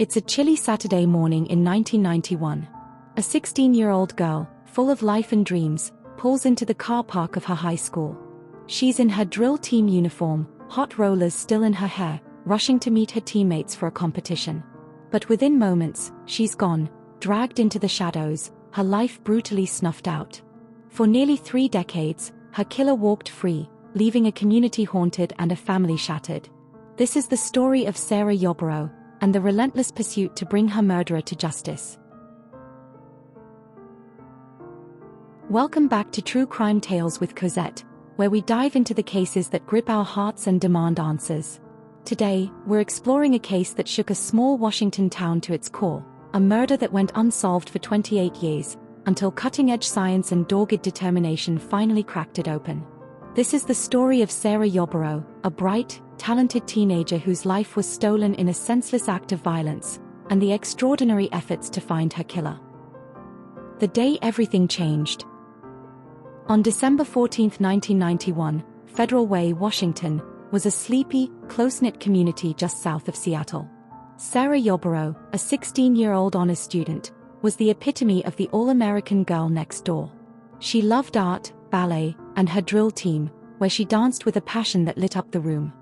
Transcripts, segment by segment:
It's a chilly Saturday morning in 1991. A 16-year-old girl, full of life and dreams, pulls into the car park of her high school. She's in her drill team uniform, hot rollers still in her hair, rushing to meet her teammates for a competition. But within moments, she's gone, dragged into the shadows, her life brutally snuffed out. For nearly 3 decades, her killer walked free, leaving a community haunted and a family shattered. This is the story of Sarah Yarborough, and the relentless pursuit to bring her murderer to justice. Welcome back to True Crime Tales with Cosette, where we dive into the cases that grip our hearts and demand answers. Today, we're exploring a case that shook a small Washington town to its core, a murder that went unsolved for 28 years, until cutting-edge science and dogged determination finally cracked it open. This is the story of Sarah Yarborough, a bright, talented teenager whose life was stolen in a senseless act of violence, and the extraordinary efforts to find her killer. The day everything changed. On December 14, 1991, Federal Way, Washington, was a sleepy, close-knit community just south of Seattle. Sarah Yarborough, a 16-year-old honors student, was the epitome of the all-American girl next door. She loved art, ballet, and her drill team, where she danced with a passion that lit up the room.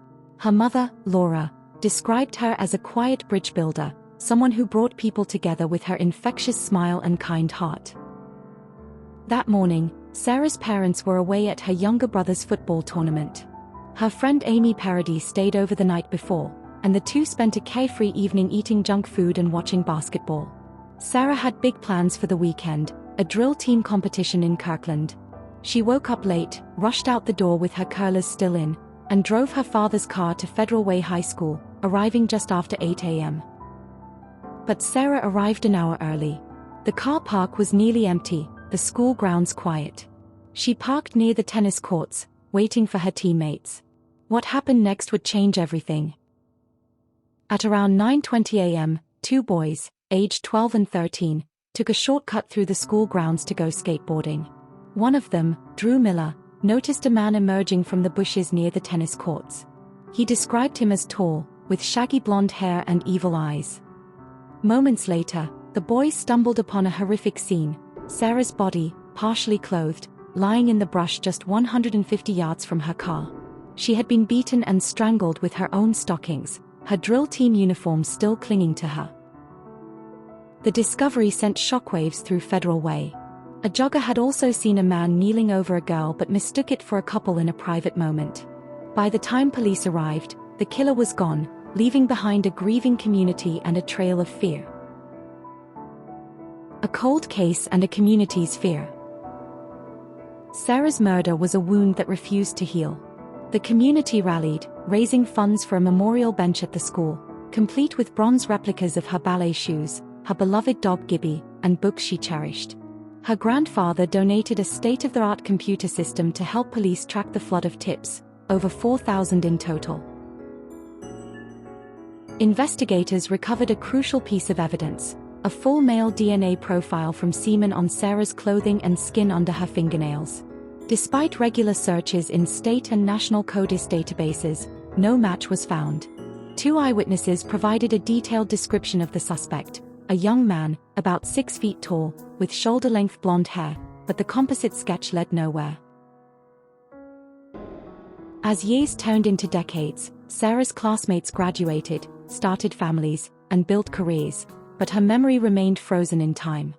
Her mother, Laura, described her as a quiet bridge builder, someone who brought people together with her infectious smile and kind heart. That morning, Sarah's parents were away at her younger brother's football tournament. Her friend Amy Paradis stayed over the night before, and the two spent a carefree evening eating junk food and watching basketball. Sarah had big plans for the weekend, a drill team competition in Kirkland. She woke up late, rushed out the door with her curlers still in, and drove her father's car to Federal Way High School, arriving just after 8 a.m. But Sarah arrived an hour early. The car park was nearly empty, the school grounds quiet. She parked near the tennis courts, waiting for her teammates. What happened next would change everything. At around 9:20 a.m., 2 boys, aged 12 and 13, took a shortcut through the school grounds to go skateboarding. One of them, Drew Miller, noticed a man emerging from the bushes near the tennis courts. He described him as tall, with shaggy blonde hair and evil eyes. Moments later, the boys stumbled upon a horrific scene: Sarah's body, partially clothed, lying in the brush just 150 yards from her car. She had been beaten and strangled with her own stockings, her drill team uniform still clinging to her. The discovery sent shockwaves through Federal Way. A jogger had also seen a man kneeling over a girl but mistook it for a couple in a private moment. By the time police arrived, the killer was gone, leaving behind a grieving community and a trail of fear. A cold case and a community's fear. Sarah's murder was a wound that refused to heal. The community rallied, raising funds for a memorial bench at the school, complete with bronze replicas of her ballet shoes, her beloved dog Gibby, and books she cherished. Her grandfather donated a state-of-the-art computer system to help police track the flood of tips, over 4,000 in total. Investigators recovered a crucial piece of evidence: a full male DNA profile from semen on Sarah's clothing and skin under her fingernails. Despite regular searches in state and national CODIS databases, no match was found. 2 eyewitnesses provided a detailed description of the suspect: a young man, about 6 feet tall, with shoulder-length blonde hair, but the composite sketch led nowhere. As years turned into decades, Sarah's classmates graduated, started families, and built careers, but her memory remained frozen in time.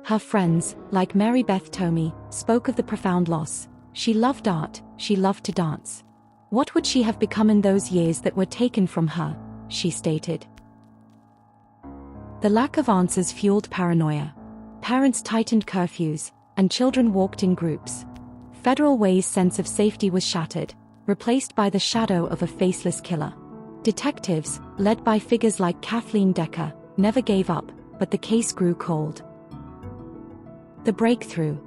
Her friends, like Mary Beth Tomey, spoke of the profound loss. She loved art, she loved to dance. What would she have become in those years that were taken from her? She stated. The lack of answers fueled paranoia. Parents tightened curfews, and children walked in groups. Federal Way's sense of safety was shattered, replaced by the shadow of a faceless killer. Detectives, led by figures like Kathleen Decker, never gave up, but the case grew cold. The breakthrough.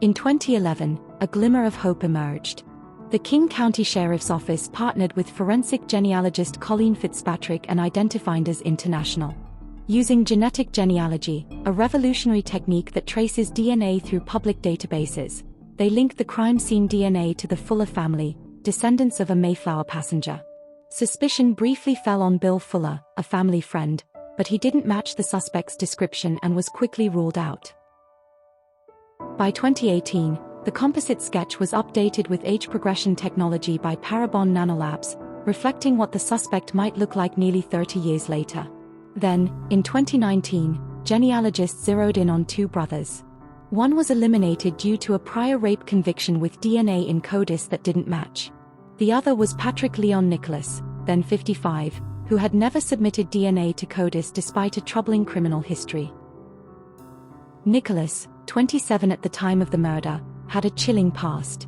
In 2011, a glimmer of hope emerged. The King County Sheriff's Office partnered with forensic genealogist Colleen Fitzpatrick and Identifinders International. Using genetic genealogy, a revolutionary technique that traces DNA through public databases, they linked the crime scene DNA to the Fuller family, descendants of a Mayflower passenger. Suspicion briefly fell on Bill Fuller, a family friend, but he didn't match the suspect's description and was quickly ruled out. By 2018, the composite sketch was updated with age progression technology by Parabon Nanolabs, reflecting what the suspect might look like nearly 30 years later. Then, in 2019, genealogists zeroed in on two brothers. One was eliminated due to a prior rape conviction with DNA in CODIS that didn't match. The other was Patrick Leon Nicholas, then 55, who had never submitted DNA to CODIS despite a troubling criminal history. Nicholas, 27 at the time of the murder, had a chilling past.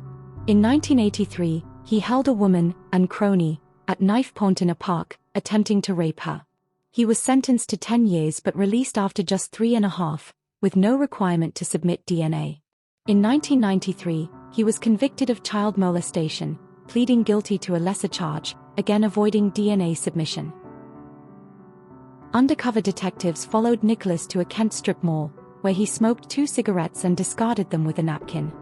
In 1983, he held a woman, Anne Crony, at knife point in a park, attempting to rape her. He was sentenced to 10 years but released after just 3.5, with no requirement to submit DNA. In 1993, he was convicted of child molestation, pleading guilty to a lesser charge, again avoiding DNA submission. Undercover detectives followed Nicholas to a Kent strip mall, where he smoked 2 cigarettes and discarded them with a napkin.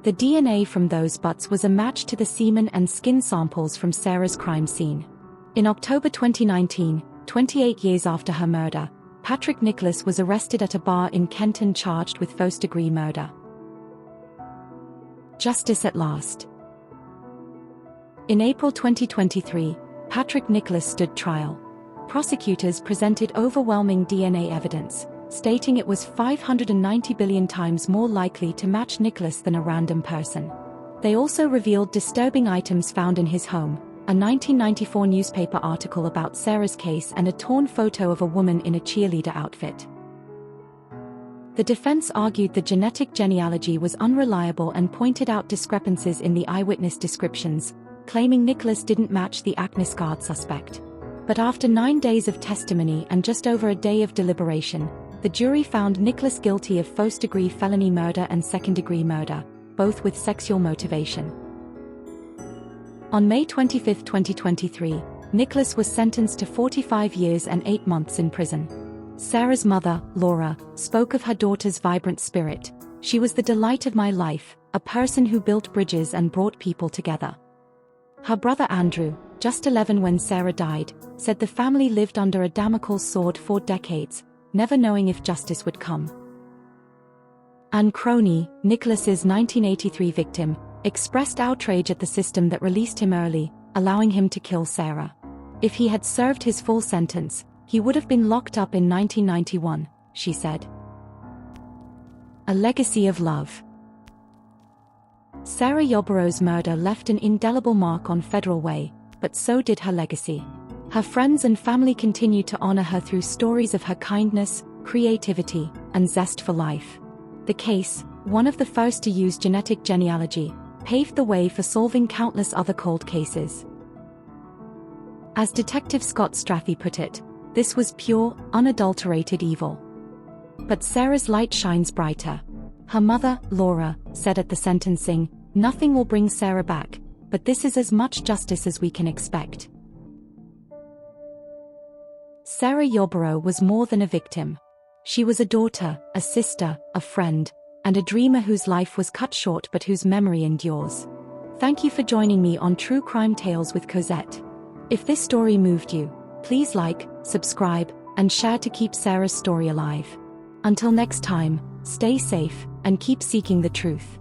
The DNA from those butts was a match to the semen and skin samples from Sarah's crime scene. In October 2019, 28 years after her murder, Patrick Nicholas was arrested at a bar in Kenton charged with first-degree murder. Justice at last. In April 2023, Patrick Nicholas stood trial. Prosecutors presented overwhelming DNA evidence, stating it was 590 billion times more likely to match Nicholas than a random person. They also revealed disturbing items found in his home, a 1994 newspaper article about Sarah's case and a torn photo of a woman in a cheerleader outfit. The defense argued the genetic genealogy was unreliable and pointed out discrepancies in the eyewitness descriptions, claiming Nicholas didn't match the acne-scarred suspect. But after 9 days of testimony and just over a day of deliberation, the jury found Nicholas guilty of first-degree felony murder and second-degree murder, both with sexual motivation. On May 25, 2023, Nicholas was sentenced to 45 years and 8 months in prison. Sarah's mother, Laura, spoke of her daughter's vibrant spirit. "She was the delight of my life, a person who built bridges and brought people together." Her brother Andrew, just 11 when Sarah died, said the family lived under a Damocles sword for decades, never knowing if justice would come. Anne Crony, Nicholas's 1983 victim, expressed outrage at the system that released him early, allowing him to kill Sarah. If he had served his full sentence, he would have been locked up in 1991, she said. A legacy of love. Sarah Yarborough's murder left an indelible mark on Federal Way, but so did her legacy. Her friends and family continue to honor her through stories of her kindness, creativity, and zest for life. The case, one of the first to use genetic genealogy, paved the way for solving countless other cold cases. As Detective Scott Straffy put it, this was pure, unadulterated evil. But Sarah's light shines brighter. Her mother, Laura, said at the sentencing, "Nothing will bring Sarah back, but this is as much justice as we can expect." Sarah Yarborough was more than a victim. She was a daughter, a sister, a friend, and a dreamer whose life was cut short but whose memory endures. Thank you for joining me on True Crime Tales with Cosette. If this story moved you, please like, subscribe, and share to keep Sarah's story alive. Until next time, stay safe, and keep seeking the truth.